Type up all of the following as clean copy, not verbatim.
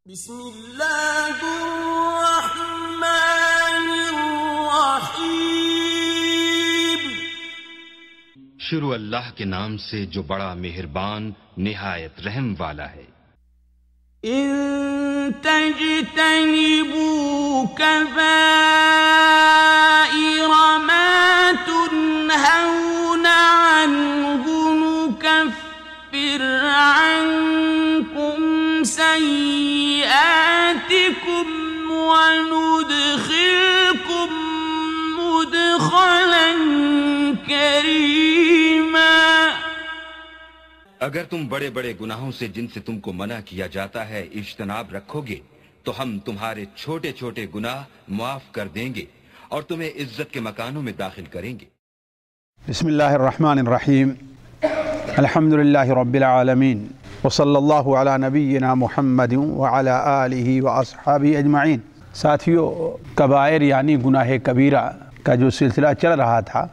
بسم اللہ الرحمن الرحیم۔ شروع اللہ کے نام سے جو بڑا مہربان نہایت رحم والا ہے۔ ان تجتنبوا کبائر ما تنہون عنہ نکفر عنکم سیئاتکم وندخلکم مدخلا کریما۔ اگر تم بڑے بڑے گناہوں سے جن سے تم کو منع کیا جاتا ہے اجتناب رکھو گے تو ہم تمہارے چھوٹے چھوٹے گناہ معاف کر دیں گے اور تمہیں عزت کے مکانوں میں داخل کریں گے۔ بسم اللہ الرحمن الرحیم۔ الحمد للہ رب العالمین وصلی اللہ علی نبینا محمد وعلی آلہ واصحابہ اجمعین۔ ساتھیو، کبائر یعنی گناہ کبیرہ کا جو سلسلہ چل رہا تھا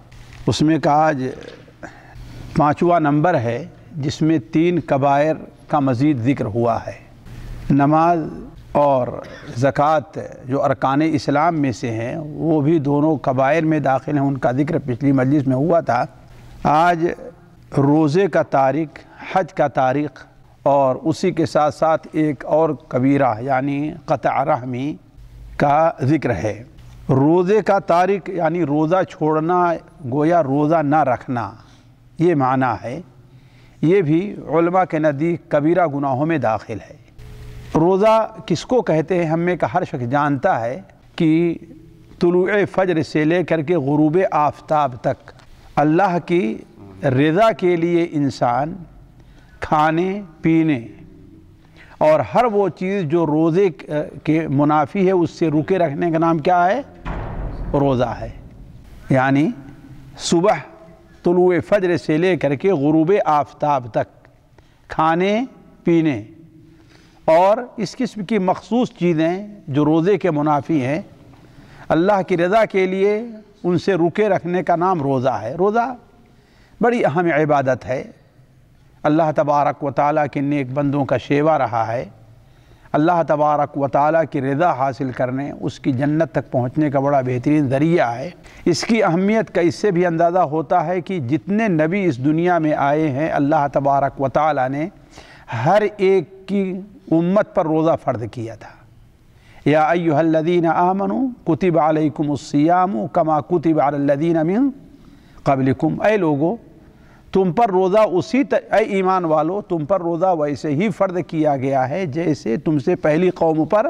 اس میں کا آج 5واں نمبر ہے، جس میں 3 کبائر کا مزید ذکر ہوا ہے۔ نماز اور زکوٰۃ جو ارکان اسلام میں سے ہیں وہ بھی دونوں کبائر میں داخل ہیں، ان کا ذکر پچھلی مجلس میں ہوا تھا۔ آج روزے کا تارک، حج کا تارک اور اسی کے ساتھ ساتھ ایک اور کبیرہ یعنی قطع رحمی کا ذکر ہے۔ روزے کا تارک یعنی روزہ چھوڑنا، گویا روزہ نہ رکھنا، یہ معنی ہے۔ یہ بھی علماء کے نزدیک کبیرہ گناہوں میں داخل ہے۔ روزہ کس کو کہتے ہیں؟ ہم میں کا ہر شخص جانتا ہے کہ طلوع فجر سے لے کر کے غروب آفتاب تک اللہ کی رضا کے لیے انسان کھانے پینے اور ہر وہ چیز جو روزے کے منافی ہے اس سے روکے رکھنے کا نام کیا ہے؟ روزہ ہے۔ یعنی صبح طلوع فجر سے لے کر کے غروب آفتاب تک کھانے پینے اور اس قسم کی مخصوص چیزیں جو روزے کے منافی ہیں، اللہ کی رضا کے لیے ان سے روکے رکھنے کا نام روزہ ہے۔ روزہ بڑی اہم عبادت ہے، اللہ تبارک و تعالیٰ کے نیک بندوں کا شیوا رہا ہے۔ اللہ تبارک و تعالیٰ کی رضا حاصل کرنے، اس کی جنت تک پہنچنے کا بڑا بہترین ذریعہ ہے۔ اس کی اہمیت کا اس سے بھی اندازہ ہوتا ہے کہ جتنے نبی اس دنیا میں آئے ہیں اللہ تبارک و تعالیٰ نے ہر ایک کی امت پر روزہ فرض کیا تھا۔ یا ایھا الذین آمنوا کتب علیکم الصیام کما کتب علی الذین من قبلکم، اے لوگو تم پر روزہ اے ایمان والو تم پر روزہ ویسے ہی فرض کیا گیا ہے جیسے تم سے پہلی قوم پر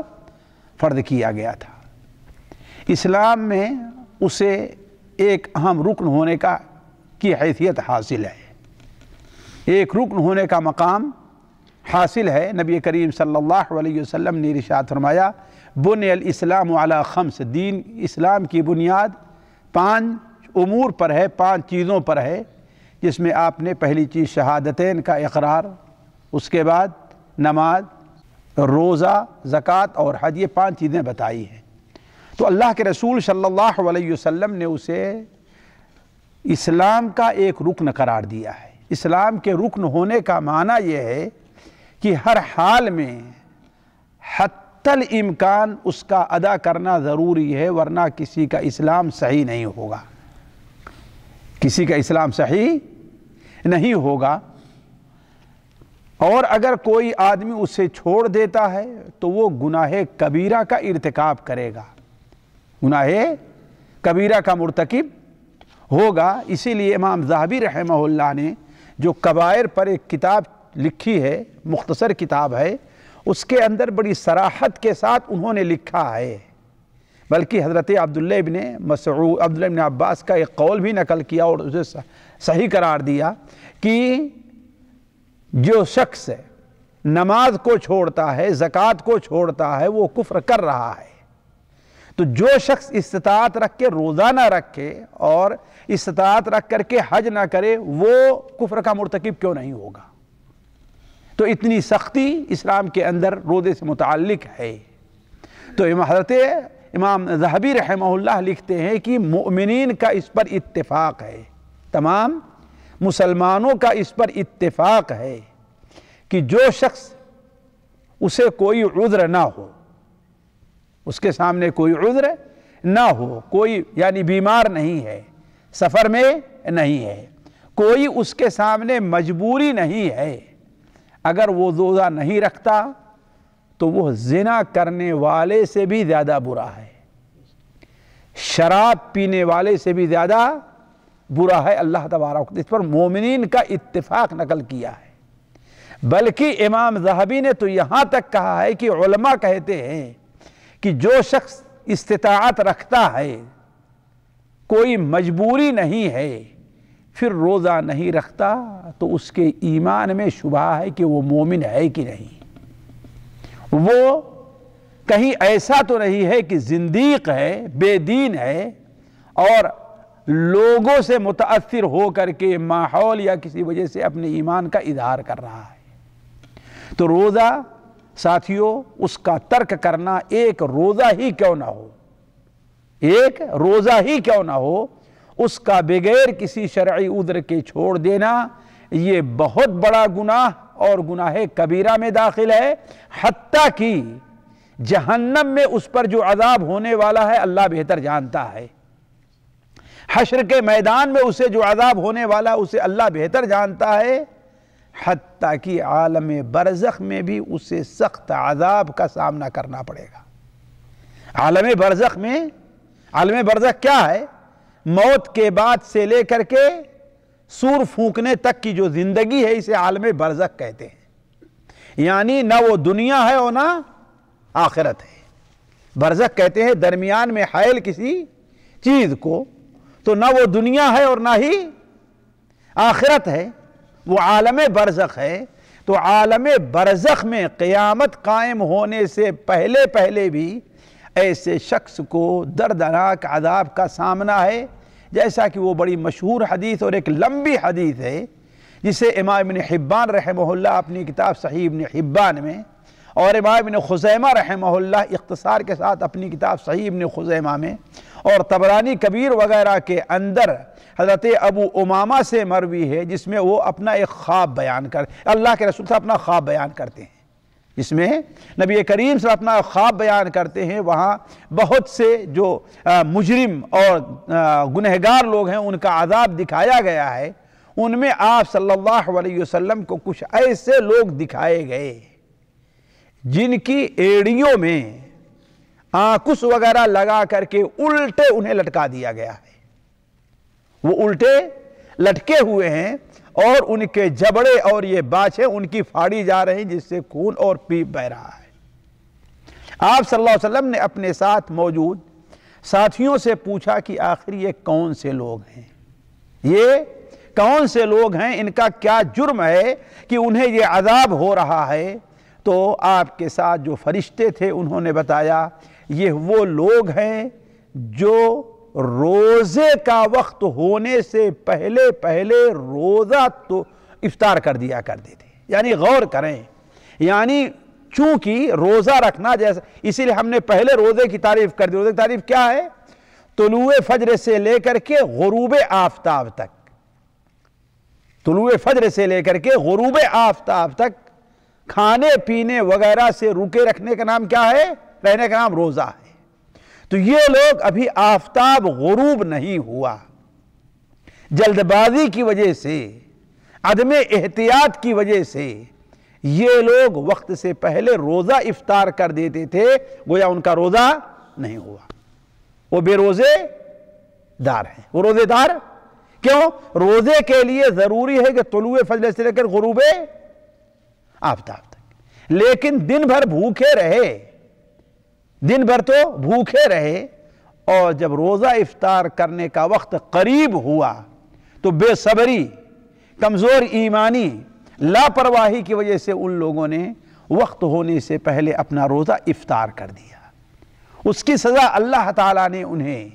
فرض کیا گیا تھا۔ اسلام میں اسے ایک اہم رکن ہونے کی حیثیت حاصل ہے، ایک رکن ہونے کا مقام حاصل ہے۔ نبی کریم صلی اللہ علیہ وسلم نے ارشاد فرمایا، بنی الاسلام علی 5، دین اسلام کی بنیاد 5 امور پر ہے، 5 چیزوں پر ہے، جس میں آپ نے پہلی چیز شہادتین کا اقرار، اس کے بعد نماز، روزہ، زکوٰۃ اور حج، یہ 5 چیزیں بتائی ہیں۔ تو اللہ کے رسول صلی اللہ علیہ وسلم نے اسے اسلام کا ایک رکن قرار دیا ہے۔ اسلام کے رکن ہونے کا معنی یہ ہے کہ ہر حال میں حتی الامکان اس کا ادا کرنا ضروری ہے، ورنہ کسی کا اسلام صحیح نہیں ہوگا، کسی کا اسلام صحیح نہیں ہوگا۔ اور اگر کوئی آدمی اسے چھوڑ دیتا ہے تو وہ گناہ کبیرہ کا ارتکاب کرے گا، گناہ کبیرہ کا مرتکب ہوگا۔ اسی لیے امام ذہبی رحمہ اللہ نے جو کبائر پر ایک کتاب لکھی ہے، مختصر کتاب ہے، اس کے اندر بڑی صراحت کے ساتھ انہوں نے لکھا ہے، بلکہ حضرت عبداللہ ابن عباس کا ایک قول بھی نقل کیا اور اسے صحیح قرار دیا کہ جو شخص نماز کو چھوڑتا ہے، زکوٰۃ کو چھوڑتا ہے، وہ کفر کر رہا ہے۔ تو جو شخص استطاعت رکھ کے روزہ نہ رکھے اور استطاعت رکھ کر کے حج نہ کرے، وہ کفر کا مرتکب کیوں نہیں ہوگا؟ تو اتنی سختی اسلام کے اندر روزے سے متعلق ہے۔ تو حضرت امام ذہبی رحمہ اللہ لکھتے ہیں کہ مؤمنین کا اس پر اتفاق ہے، تمام مسلمانوں کا اس پر اتفاق ہے کہ جو شخص اسے کوئی عذر نہ ہو، اس کے سامنے کوئی عذر نہ ہو، کوئی یعنی بیمار نہیں ہے، سفر میں نہیں ہے، کوئی اس کے سامنے مجبوری نہیں ہے، اگر وہ روزہ نہیں رکھتا تو وہ زنا کرنے والے سے بھی زیادہ برا ہے، شراب پینے والے سے بھی زیادہ برا ہے۔ اللہ تبارک اس پر مومنین کا اتفاق نقل کیا ہے، بلکہ امام ذہبی نے تو یہاں تک کہا ہے کہ علماء کہتے ہیں کہ جو شخص استطاعت رکھتا ہے، کوئی مجبوری نہیں ہے، پھر روزہ نہیں رکھتا تو اس کے ایمان میں شبہ ہے کہ وہ مومن ہے کہ نہیں، وہ کہیں ایسا تو نہیں ہے کہ زندیق ہے، بے دین ہے اور لوگوں سے متاثر ہو کر کے ماحول یا کسی وجہ سے اپنے ایمان کا اظہار کر رہا ہے۔ تو روزہ ساتھیوں اس کا ترک کرنا، ایک روزہ ہی کیوں نہ ہو، ایک روزہ ہی کیوں نہ ہو، اس کا بغیر کسی شرعی عذر کے چھوڑ دینا، یہ بہت بڑا گناہ اور گناہ کبیرہ میں داخل ہے، حتیٰ کہ جہنم میں اس پر جو عذاب ہونے والا ہے اللہ بہتر جانتا ہے، حشر کے میدان میں اسے جو عذاب ہونے والا اسے اللہ بہتر جانتا ہے، حتیٰ کہ عالم برزخ میں بھی اسے سخت عذاب کا سامنا کرنا پڑے گا۔ عالم برزخ میں، عالم برزخ کیا ہے؟ موت کے بعد سے لے کر کے سور پھونکنے تک کی جو زندگی ہے اسے عالم برزخ کہتے ہیں، یعنی نہ وہ دنیا ہے اور نہ آخرت ہے۔ برزخ کہتے ہیں درمیان میں حائل کسی چیز کو، تو نہ وہ دنیا ہے اور نہ ہی آخرت ہے، وہ عالم برزخ ہے۔ تو عالم برزخ میں قیامت قائم ہونے سے پہلے بھی ایسے شخص کو دردناک عذاب کا سامنا ہے، جیسا کہ وہ بڑی مشہور حدیث اور ایک لمبی حدیث ہے جسے امام ابن حبان رحمہ اللہ اپنی کتاب صحیح ابن حبان میں اور امام ابن خزیمہ رحمہ اللہ اختصار کے ساتھ اپنی کتاب صحیح ابن خزیمہ میں اور طبرانی کبیر وغیرہ کے اندر حضرت ابو امامہ سے مروی ہے، جس میں وہ اپنا ایک خواب بیان اللہ کے رسول سے اپنا خواب بیان کرتے ہیں، جس میں نبی کریم سے اپنا خواب بیان کرتے ہیں۔ وہاں بہت سے جو مجرم اور گنہگار لوگ ہیں ان کا عذاب دکھایا گیا ہے، ان میں آپ صلی اللہ علیہ وسلم کو کچھ ایسے لوگ دکھائے گئے جن کی ایڑیوں میں آنکس وغیرہ لگا کر کے الٹے انہیں لٹکا دیا گیا ہے، وہ الٹے لٹکے ہوئے ہیں اور ان کے جبڑے اور یہ باچھیں ان کی پھاڑی جا رہی جس سے خون اور پیپ بہ رہا ہے۔ آپ صلی اللہ علیہ وسلم نے اپنے ساتھ موجود ساتھیوں سے پوچھا کہ آخر یہ کون سے لوگ ہیں، یہ کون سے لوگ ہیں، ان کا کیا جرم ہے کہ انہیں یہ عذاب ہو رہا ہے؟ تو آپ کے ساتھ جو فرشتے تھے انہوں نے بتایا یہ وہ لوگ ہیں جو روزے کا وقت ہونے سے پہلے روزہ تو افطار کر دیا کرتے تھے۔ یعنی غور کریں، یعنی چونکہ روزہ رکھنا جیسا، اسی لئے ہم نے پہلے روزے کی تعریف کر دی۔ روزے کی تعریف کیا ہے؟ طلوع فجر سے لے کر کے غروب آفتاب تک، طلوع فجر سے لے کر کے غروب آفتاب تک کھانے پینے وغیرہ سے روکے رکھنے کا نام کیا ہے؟ رہنے کا نام روزہ ہے۔ تو یہ لوگ ابھی آفتاب غروب نہیں ہوا، جلد بازی کی وجہ سے، عدم احتیاط کی وجہ سے یہ لوگ وقت سے پہلے روزہ افطار کر دیتے تھے، گویا ان کا روزہ نہیں ہوا، وہ بے روزے دار ہیں۔ وہ روزے دار کیوں؟ روزے کے لیے ضروری ہے کہ طلوع فجر سے لے کر غروب آفتاب تک، لیکن دن بھر بھوکے رہے، دن بھر تو بھوکے رہے، اور جب روزہ افطار کرنے کا وقت قریب ہوا تو بے صبری، کمزور ایمانی، لاپرواہی کی وجہ سے ان لوگوں نے وقت ہونے سے پہلے اپنا روزہ افطار کر دیا۔ اس کی سزا اللہ تعالیٰ نے انہیں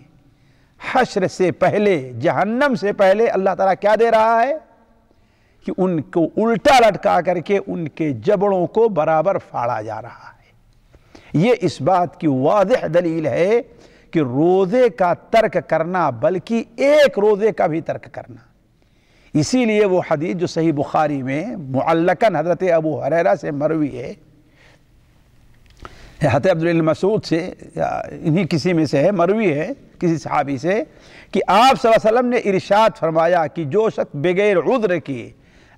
حشر سے پہلے، جہنم سے پہلے اللہ تعالیٰ کیا دے رہا ہے کہ ان کو الٹا لٹکا کر کے ان کے جبڑوں کو برابر پھاڑا جا رہا ہے۔ یہ اس بات کی واضح دلیل ہے کہ روزے کا ترک کرنا، بلکہ ایک روزے کا بھی ترک کرنا، اسی لیے وہ حدیث جو صحیح بخاری میں معلقاً حضرت ابو ہریرہ سے مروی ہے حضرت عبداللہ مسعود سے انہی کسی میں سے ہے، مروی ہے کسی صحابی سے کہ آپ صلی اللہ علیہ وسلم نے ارشاد فرمایا کہ جو شخص بغیر عذر کے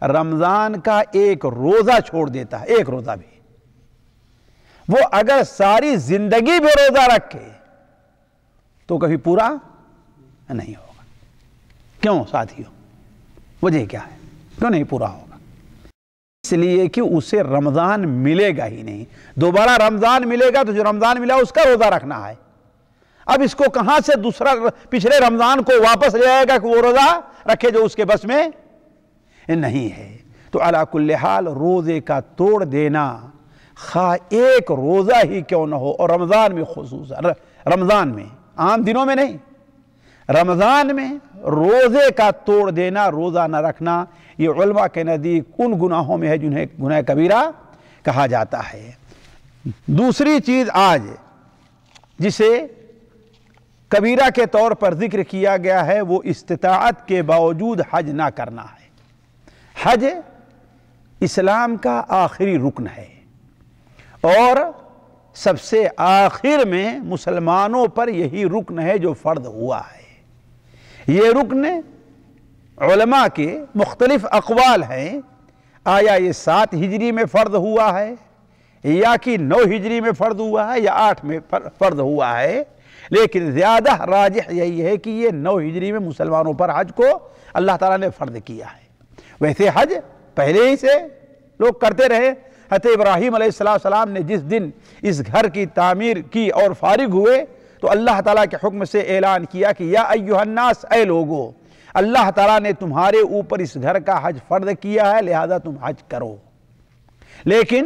رمضان کا ایک روزہ چھوڑ دیتا ہے، ایک روزہ بھی، وہ اگر ساری زندگی بھی روزہ رکھے تو کبھی پورا نہیں ہوگا۔ کیوں ساتھیوں؟ وجہ کیا ہے کیوں نہیں پورا ہوگا؟ اس لیے کہ اسے رمضان ملے گا ہی نہیں۔ دوبارہ رمضان ملے گا تو جو رمضان ملا اس کا روزہ رکھنا ہے۔ اب اس کو کہاں سے دوسرا پچھلے رمضان کو واپس لے آئے گا کہ وہ روزہ رکھے جو اس کے بس میں نہیں ہے؟ تو علی کل حال روزے کا توڑ دینا، خواہ ایک روزہ ہی کیوں نہ ہو، اور رمضان میں خصوصاً، رمضان میں، عام دنوں میں نہیں، رمضان میں روزے کا توڑ دینا، روزہ نہ رکھنا، یہ علماء کے نزدیک ان گناہوں میں ہے جنہیں گناہ کبیرہ کہا جاتا ہے۔ دوسری چیز آج جسے کبیرہ کے طور پر ذکر کیا گیا ہے وہ استطاعت کے باوجود حج نہ کرنا ہے۔ حج اسلام کا آخری رکن ہے اور سب سے آخر میں مسلمانوں پر یہی رکن ہے جو فرض ہوا ہے۔ یہ رکن علماء کے مختلف اقوال ہیں، آیا یہ 7 ہجری میں فرض ہوا ہے یا کہ 9 ہجری میں فرض ہوا ہے یا 8 میں فرض ہوا ہے، لیکن زیادہ راجح یہی ہے کہ یہ 9 ہجری میں مسلمانوں پر حج کو اللہ تعالیٰ نے فرض کیا ہے۔ ویسے حج پہلے ہی سے لوگ کرتے رہے۔ حضرت ابراہیم علیہ السلام نے جس دن اس گھر کی تعمیر کی اور فارغ ہوئے تو اللہ تعالیٰ کے حکم سے اعلان کیا کہ یا ایھا الناس، اے لوگو، اللہ تعالیٰ نے تمہارے اوپر اس گھر کا حج فرض کیا ہے، لہذا تم حج کرو۔ لیکن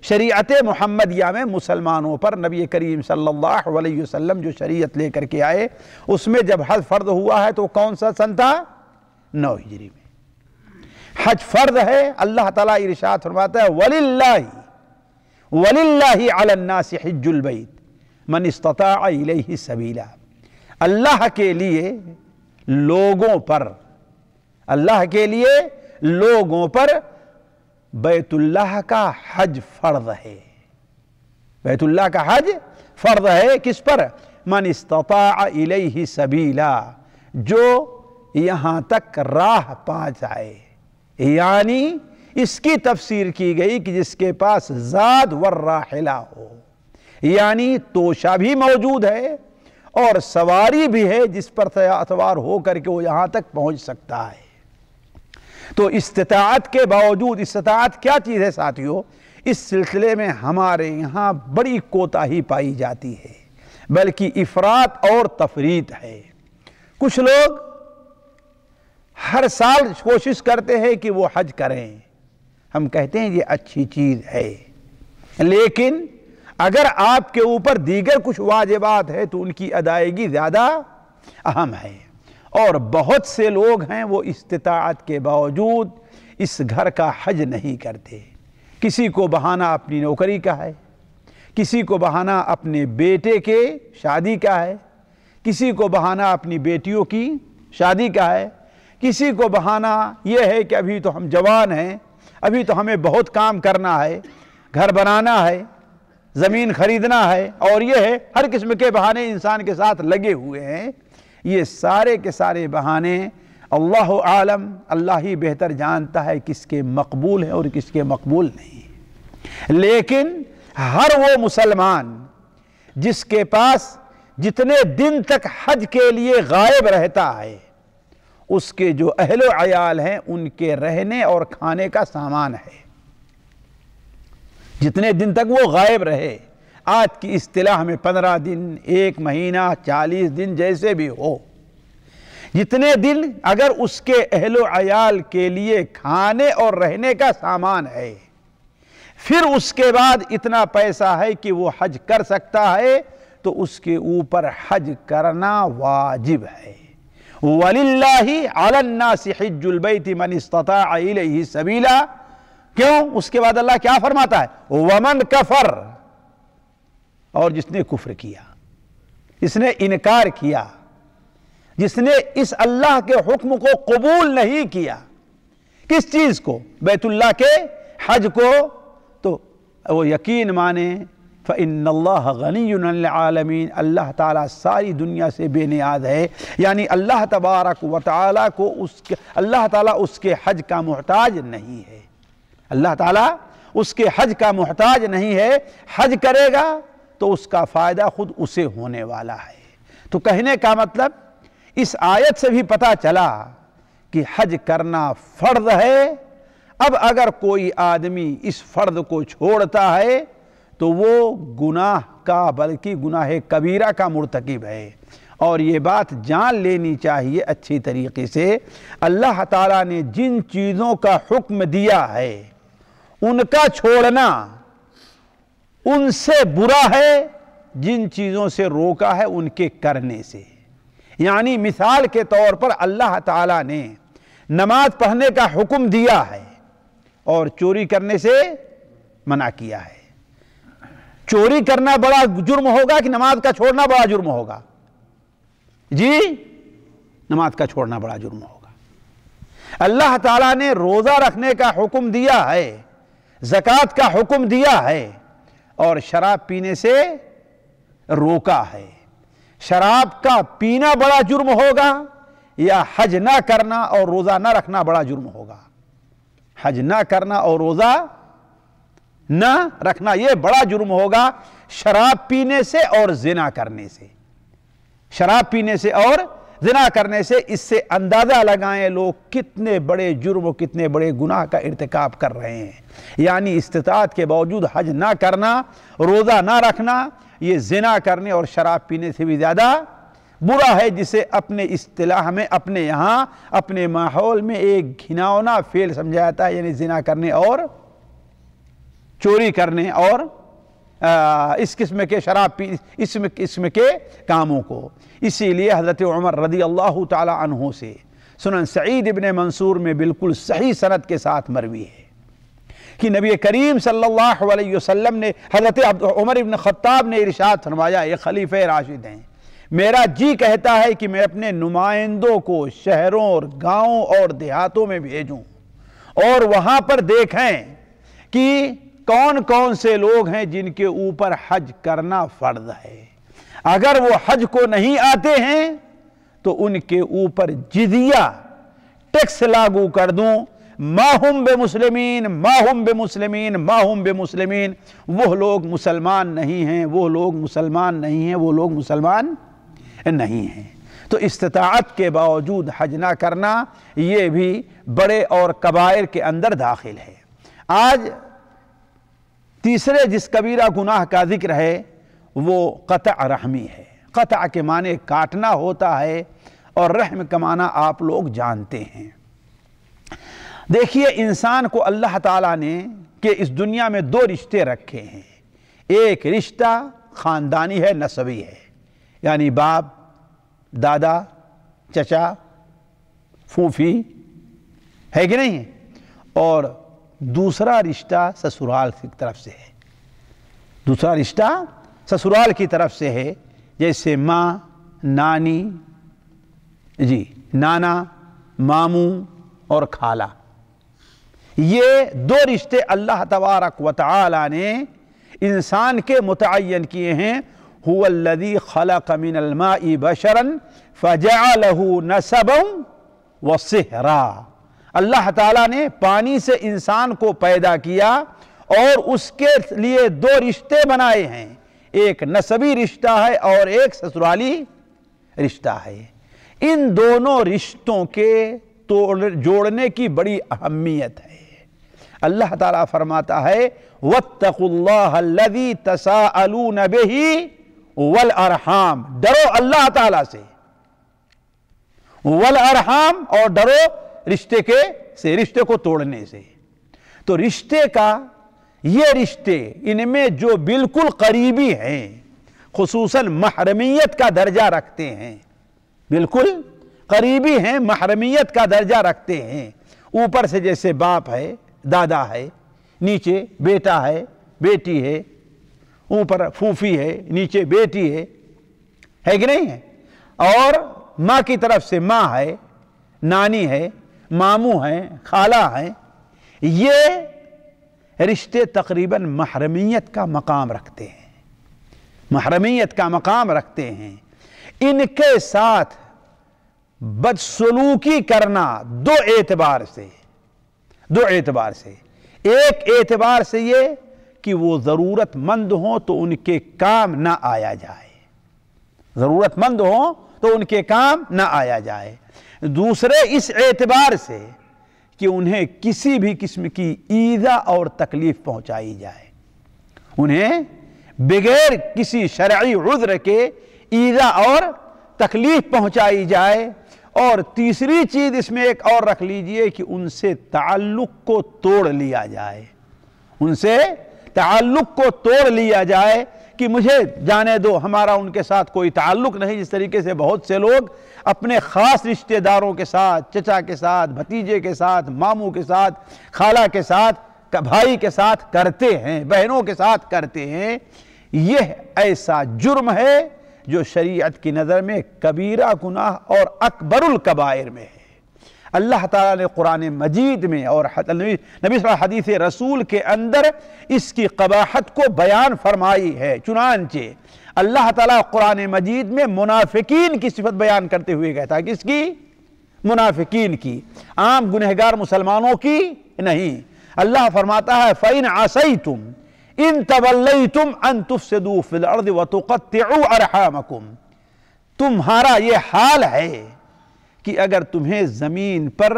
شریعت محمدیہ میں مسلمانوں پر نبی کریم صلی اللہ علیہ وسلم جو شریعت لے کر کے آئے اس میں جب حج فرض ہوا ہے تو کون سا سن تھا؟ 9 ہجری میں حج فرض ہے۔ اللہ تعالیٰ ارشاد فرماتا ہے وَلِلَّهِ عَلَى النَّاسِ حِجُّ الْبَيْتِ مَنِ اسْتَطَاعَ إِلَيْهِ سَبِيلًا، اللہ کے لیے لوگوں پر، اللہ کے لیے لوگوں پر بیت اللہ کا حج فرض ہے۔ بیت اللہ کا حج فرض ہے کس پر؟ من استطاع الیہ سبیلا، جو یہاں تک راہ پا جائے، یعنی اس کی تفسیر کی گئی کہ جس کے پاس زاد والراحلہ ہو، یعنی توشہ بھی موجود ہے اور سواری بھی ہے جس پر سوار ہو کر کے وہ یہاں تک پہنچ سکتا ہے۔ تو استطاعت کے باوجود، استطاعت کیا چیز ہے ساتھیو؟ اس سلسلے میں ہمارے یہاں بڑی کوتاہی پائی جاتی ہے، بلکہ افراط اور تفریط ہے۔ کچھ لوگ ہر سال کوشش کرتے ہیں کہ وہ حج کریں، ہم کہتے ہیں یہ اچھی چیز ہے، لیکن اگر آپ کے اوپر دیگر کچھ واجبات ہیں تو ان کی ادائیگی زیادہ اہم ہے۔ اور بہت سے لوگ ہیں وہ استطاعت کے باوجود اس گھر کا حج نہیں کرتے۔ کسی کو بہانہ اپنی نوکری کا ہے، کسی کو بہانہ اپنے بیٹے کے شادی کا ہے، کسی کو بہانہ اپنی بیٹیوں کی شادی کا ہے، کسی کو بہانہ یہ ہے کہ ابھی تو ہم جوان ہیں، ابھی تو ہمیں بہت کام کرنا ہے، گھر بنانا ہے، زمین خریدنا ہے، اور یہ ہے، ہر قسم کے بہانے انسان کے ساتھ لگے ہوئے ہیں۔ یہ سارے کے سارے بہانے اللہ عالم، اللہ ہی بہتر جانتا ہے کس کے مقبول ہیں اور کس کے مقبول نہیں۔ لیکن ہر وہ مسلمان جس کے پاس جتنے دن تک حج کے لیے غائب رہتا ہے، اس کے جو اہل و عیال ہیں ان کے رہنے اور کھانے کا سامان ہے، جتنے دن تک وہ غائب رہے، آج کی اصطلاح میں 15 دن، 1 مہینہ، 40 دن، جیسے بھی ہو، جتنے دن اگر اس کے اہل و عیال کے لیے کھانے اور رہنے کا سامان ہے، پھر اس کے بعد اتنا پیسہ ہے کہ وہ حج کر سکتا ہے، تو اس کے اوپر حج کرنا واجب ہے۔ وَلِلَّهِ عَلَى النَّاسِ حِجُّ الْبَيْتِ مَنِ اسْتَطَاعَ إِلَيْهِ سَبِيلًا، کیوں؟ اس کے بعد اللہ کیا فرماتا ہے؟ وَمَنْ كَفَرَ، اور جس نے کفر کیا، جس نے انکار کیا، جس نے اس اللہ کے حکم کو قبول نہیں کیا، کس چیز کو؟ بیت اللہ کے حج کو، تو وہ یقین مانے فإن اللہ غنی عن العالمین، اللہ تعالیٰ ساری دنیا سے بے نیاز ہے، یعنی اللہ تبارک و تعالیٰ کو اللہ تعالیٰ اس کے حج کا محتاج نہیں ہے، اللہ تعالیٰ اس کے حج کا محتاج نہیں ہے، حج کرے گا تو اس کا فائدہ خود اسے ہونے والا ہے۔ تو کہنے کا مطلب اس آیت سے بھی پتہ چلا کہ حج کرنا فرض ہے۔ اب اگر کوئی آدمی اس فرض کو چھوڑتا ہے تو وہ گناہ کا بلکہ گناہ کبیرہ کا مرتکب ہے، اور یہ بات جان لینی چاہیے اچھی طریقے سے، اللہ تعالیٰ نے جن چیزوں کا حکم دیا ہے ان کا چھوڑنا ان سے برا ہے جن چیزوں سے روکا ہے ان کے کرنے سے۔ یعنی مثال کے طور پر اللہ تعالیٰ نے نماز پڑھنے کا حکم دیا ہے اور چوری کرنے سے منع کیا ہے۔ چوری کرنا بڑا جرم ہوگا کہ نماز کا چھوڑنا بڑا جرم ہوگا؟ جی، نماز کا چھوڑنا بڑا جرم ہوگا۔ اللہ تعالیٰ نے روزہ رکھنے کا حکم دیا ہے، زکوٰۃ کا حکم دیا ہے، اور شراب پینے سے روکا ہے۔ شراب کا پینا بڑا جرم ہوگا یا حج نہ کرنا اور روزہ نہ رکھنا بڑا جرم ہوگا؟ حج نہ کرنا اور روزہ نہ رکھنا یہ بڑا جرم ہوگا، شراب پینے سے اور زنا کرنے سے۔ شراب پینے سے اور زنا کرنے سے، اس سے اندازہ لگائیں لوگ کتنے بڑے جرم و کتنے بڑے گناہ کا ارتکاب کر رہے ہیں۔ یعنی استطاعت کے باوجود حج نہ کرنا، روزہ نہ رکھنا، یہ زنا کرنے اور شراب پینے سے بھی زیادہ برا ہے، جسے اپنے اصطلاح میں اپنے یہاں اپنے ماحول میں ایک گھناؤنا فعل سمجھا جاتا ہے، یعنی زنا کرنے اور چوری کرنے اور اس قسم کے شراب پی اس قسم کے کاموں کو۔ اسی لیے حضرت عمر رضی اللہ تعالی عنہ سے سنن سعید ابن منصور میں بالکل صحیح سند کے ساتھ مروی ہے کہ نبی کریم صلی اللہ علیہ وسلم نے، حضرت عمر ابن خطاب نے ارشاد فرمایا، یہ خلیفہ راشد ہیں، میرا جی کہتا ہے کہ میں اپنے نمائندوں کو شہروں اور گاؤں اور دیہاتوں میں بھیجوں اور وہاں پر دیکھیں کہ کون کون سے لوگ ہیں جن کے اوپر حج کرنا فرض ہے۔ اگر وہ حج کو نہیں آتے ہیں تو ان کے اوپر جزیہ ٹیکس لاگو کر دوں، ما ہم بمسلمین ما ہم بمسلمین ما ہم بمسلمین، وہ لوگ مسلمان نہیں ہیں، وہ لوگ مسلمان نہیں ہیں، وہ لوگ مسلمان نہیں ہیں۔ تو استطاعت کے باوجود حج نہ کرنا یہ بھی بڑے اور کبائر کے اندر داخل ہے۔ آج تیسرے جس کبیرہ گناہ کا ذکر ہے وہ قطع رحمی ہے۔ قطع کے معنی کاٹنا ہوتا ہے اور رحم کا معنی آپ لوگ جانتے ہیں۔ دیکھیے، انسان کو اللہ تعالیٰ نے کہ اس دنیا میں دو رشتے رکھے ہیں۔ ایک رشتہ خاندانی ہے، نسبی ہے، یعنی باپ، دادا، چچا، پھوپھی ہے کہ نہیں، اور دوسرا رشتہ سسرال کی طرف سے ہے۔ دوسرا رشتہ سسرال کی طرف سے ہے، جیسے ماں، نانی، جی نانا، ماموں اور خالہ۔ یہ دو رشتے اللہ تبارک و تعالی نے انسان کے متعین کیے ہیں۔ هو الذي خلق من الماء بشرا فجعله نسبا وصهرا۔ اللہ تعالیٰ نے پانی سے انسان کو پیدا کیا اور اس کے لیے دو رشتے بنائے ہیں، ایک نسبی رشتہ ہے اور ایک سسرالی رشتہ ہے۔ ان دونوں رشتوں کے جوڑنے کی بڑی اہمیت ہے۔ اللہ تعالیٰ فرماتا ہے وَاتَّقُوا اللَّهَ الَّذِي تَسَاءَلُونَ بِهِ وَالْأَرْحَامَ، ڈرو اللہ تعالیٰ سے، والارحام، اور ڈرو رشتے کو توڑنے سے۔ تو رشتے کا یہ رشتے ان میں جو بالکل قریبی ہیں، خصوصاً محرمیت کا درجہ رکھتے ہیں، بالکل قریبی ہیں، محرمیت کا درجہ رکھتے ہیں۔ اوپر سے جیسے باپ ہے، دادا ہے، نیچے بیٹا ہے، بیٹی ہے، اوپر پھوپھی ہے، نیچے بیٹی ہے کہ نہیں ہے، اور ماں کی طرف سے ماں ہے، نانی ہے، ماموں ہیں، خالہ ہیں۔ یہ رشتے تقریباً محرمیت کا مقام رکھتے ہیں۔ محرمیت کا مقام رکھتے ہیں، ان کے ساتھ بدسلوکی کرنا دو اعتبار سے، ایک اعتبار سے یہ کہ وہ ضرورت مند ہوں تو ان کے کام نہ آیا جائے، ضرورت مند ہوں تو ان کے کام نہ آیا جائے، دوسرے اس اعتبار سے کہ انہیں کسی بھی قسم کی ایذا اور تکلیف پہنچائی جائے، انہیں بغیر کسی شرعی عذر کے ایذا اور تکلیف پہنچائی جائے، اور تیسری چیز اس میں ایک اور رکھ لیجئے کہ ان سے تعلق کو توڑ لیا جائے، ان سے تعلق کو توڑ لیا جائے کہ مجھے جانے دو، ہمارا ان کے ساتھ کوئی تعلق نہیں، جس طریقے سے بہت سے لوگ اپنے خاص رشتہ داروں کے ساتھ، چچا کے ساتھ، بھتیجے کے ساتھ، ماموں کے ساتھ، خالہ کے ساتھ، بھائی کے ساتھ کرتے ہیں، بہنوں کے ساتھ کرتے ہیں، یہ ایسا جرم ہے جو شریعت کی نظر میں کبیرہ گناہ اور اکبر الکبائر میں ہے۔ اللہ تعالیٰ نے قرآن مجید میں اور نبی صلی اللہ علیہ وسلم حدیث رسول کے اندر اس کی قباحت کو بیان فرمائی ہے، چنانچہ اللہ تعالیٰ قرآن مجید میں منافقین کی صفت بیان کرتے ہوئے کہتا ہے، کس کی؟ منافقین کی، عام گنہگار مسلمانوں کی نہیں۔ اللہ فرماتا ہے فَإِنْ عَصَيْتُمْ إِن تَوَلَّيْتُمْ أَن تُفْسِدُوا فِي الْأَرْضِ وَتُقَطِّعُوا أَرْحَامَكُمْ، تمہارا یہ حال ہے کہ اگر تمہیں زمین پر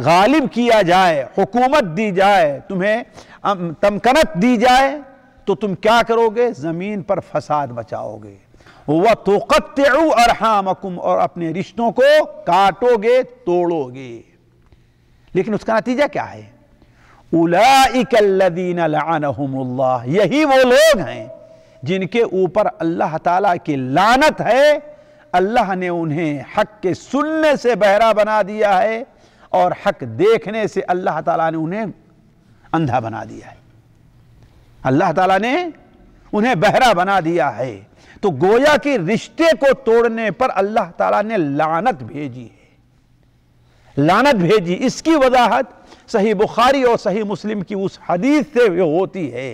غالب کیا جائے، حکومت دی جائے، تمہیں تمکنت دی جائے تو تم کیا کرو گے؟ زمین پر فساد بچاؤ گے، وَتُقَطِّعُوا أَرْحَامَكُمْ، اور اپنے رشتوں کو کاٹو گے، توڑو گے۔ لیکن اس کا نتیجہ کیا ہے؟ اولئک الذین لعنہم اللہ، یہی وہ لوگ ہیں جن کے اوپر اللہ تعالیٰ کی لعنت ہے، اللہ نے انہیں حق کے سننے سے بہرا بنا دیا ہے، اور حق دیکھنے سے اللہ تعالیٰ نے انہیں اندھا بنا دیا ہے، اللہ تعالیٰ نے انہیں بہرا بنا دیا ہے۔ تو گویا کہ رشتے کو توڑنے پر اللہ تعالیٰ نے لعنت بھیجی ہے، لعنت بھیجی۔ اس کی وضاحت صحیح بخاری اور صحیح مسلم کی اس حدیث سے ہوتی ہے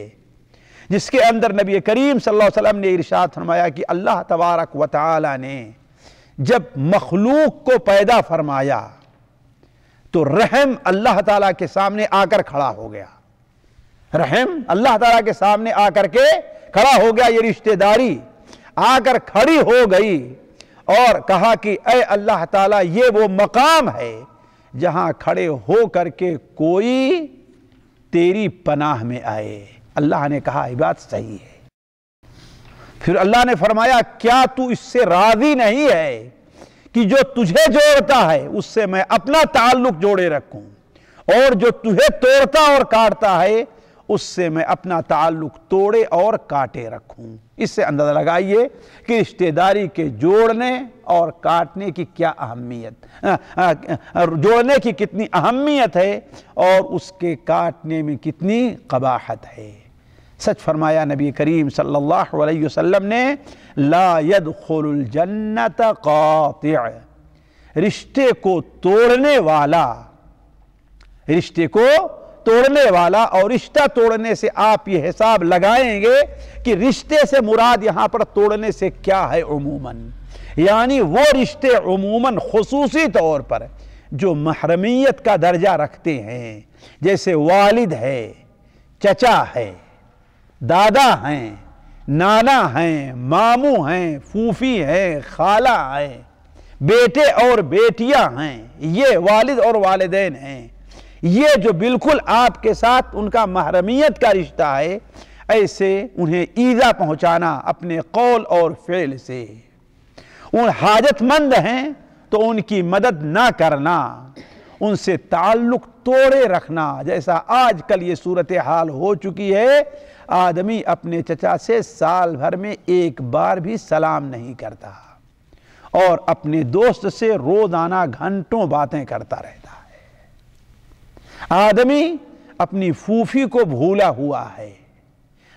جس کے اندر نبی کریم صلی اللہ علیہ وسلم نے ارشاد فرمایا کہ اللہ تبارک و تعالی نے جب مخلوق کو پیدا فرمایا تو رحم اللہ تعالیٰ کے سامنے آ کر کھڑا ہو گیا، رحم اللہ تعالیٰ کے سامنے آ کر کے کھڑا ہو گیا، یہ رشتہ داری آ کر کھڑی ہو گئی اور کہا کہ اے اللہ تعالیٰ، یہ وہ مقام ہے جہاں کھڑے ہو کر کے کوئی تیری پناہ میں آئے۔ اللہ نے کہا یہ بات صحیح ہے۔ پھر اللہ نے فرمایا کیا تو اس سے راضی نہیں ہے کہ جو تجھے جوڑتا ہے اس سے میں اپنا تعلق جوڑے رکھوں، اور جو تجھے توڑتا اور کاٹتا ہے اس سے میں اپنا تعلق توڑے اور کاٹے رکھوں۔ اس سے اندازہ لگائیے کہ رشتہ داری کے جوڑنے اور کاٹنے کی کیا اہمیت، جوڑنے کی کتنی اہمیت ہے اور اس کے کاٹنے میں کتنی قباحت ہے۔ سچ فرمایا نبی کریم صلی اللہ علیہ وسلم نے، لا يدخل الجنت قاطع، رشتے کو توڑنے والا، رشتے کو توڑنے والا، اور رشتہ توڑنے سے آپ یہ حساب لگائیں گے کہ رشتے سے مراد یہاں پر توڑنے سے کیا ہے عموماً، یعنی وہ رشتے عموماً خصوصی طور پر جو محرمیت کا درجہ رکھتے ہیں، جیسے والد ہے، چچا ہے، دادا ہیں، نانا ہیں، ماموں ہیں، پھوپھی ہیں، خالہ ہیں، بیٹے اور بیٹیاں ہیں، یہ والد اور والدین ہیں، یہ جو بالکل آپ کے ساتھ ان کا محرمیت کا رشتہ ہے، ایسے انہیں ایذا پہنچانا اپنے قول اور فعل سے، ان حاجت مند ہیں تو ان کی مدد نہ کرنا، ان سے تعلق توڑے رکھنا، جیسا آج کل یہ صورتحال ہو چکی ہے، آدمی اپنے چچا سے سال بھر میں ایک بار بھی سلام نہیں کرتا اور اپنے دوست سے روزانہ گھنٹوں باتیں کرتا رہتا ہے۔ آدمی اپنی پھوپھی کو بھولا ہوا ہے،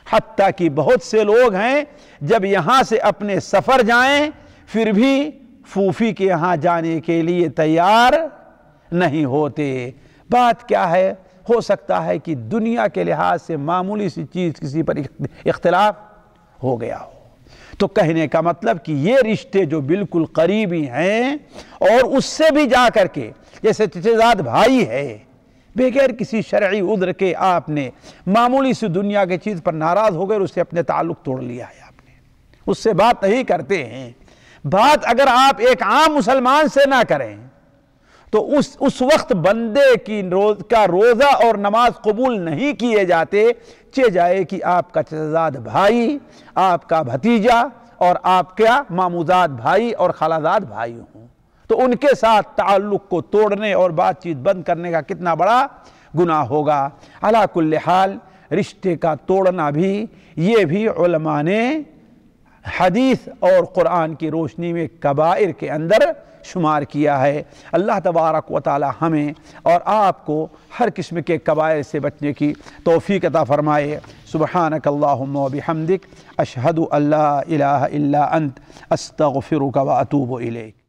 حتیٰ کہ بہت سے لوگ ہیں جب یہاں سے اپنے سفر جائیں پھر بھی پھوپھی کے یہاں جانے کے لیے تیار نہیں ہوتے۔ بات کیا ہے؟ ہو سکتا ہے کہ دنیا کے لحاظ سے معمولی سی چیز کسی پر اختلاف ہو گیا ہو۔ تو کہنے کا مطلب کہ یہ رشتے جو بالکل قریبی ہیں اور اس سے بھی جا کر کے جیسے چچا زاد بھائی ہے، بغیر کسی شرعی عذر کے آپ نے معمولی سی دنیا کی چیز پر ناراض ہو گئے اور اس سے اپنے تعلق توڑ لیا ہے، آپ نے اس سے بات نہیں کرتے ہیں۔ بات اگر آپ ایک عام مسلمان سے نہ کریں تو اس وقت بندے کا روزہ اور نماز قبول نہیں کیے جاتے، جائے کہ آپ کا چچا زاد بھائی، آپ کا بھتیجا اور آپ کا ماموزاد بھائی اور خالازاد بھائی ہوں، تو ان کے ساتھ تعلق کو توڑنے اور بات چیت بند کرنے کا کتنا بڑا گناہ ہوگا۔ علی کل حال رشتے کا توڑنا بھی، یہ بھی علماء نے حدیث اور قرآن کی روشنی میں کبائر کے اندر شمار کیا ہے۔ اللہ تبارک و تعالی ہمیں اور آپ کو ہر قسم کے کبائر سے بچنے کی توفیق عطا فرمائے۔ سبحانک اللہم و بحمدک، اشہد ان لا الہ الا انت، استغفرک و اتوب الیک۔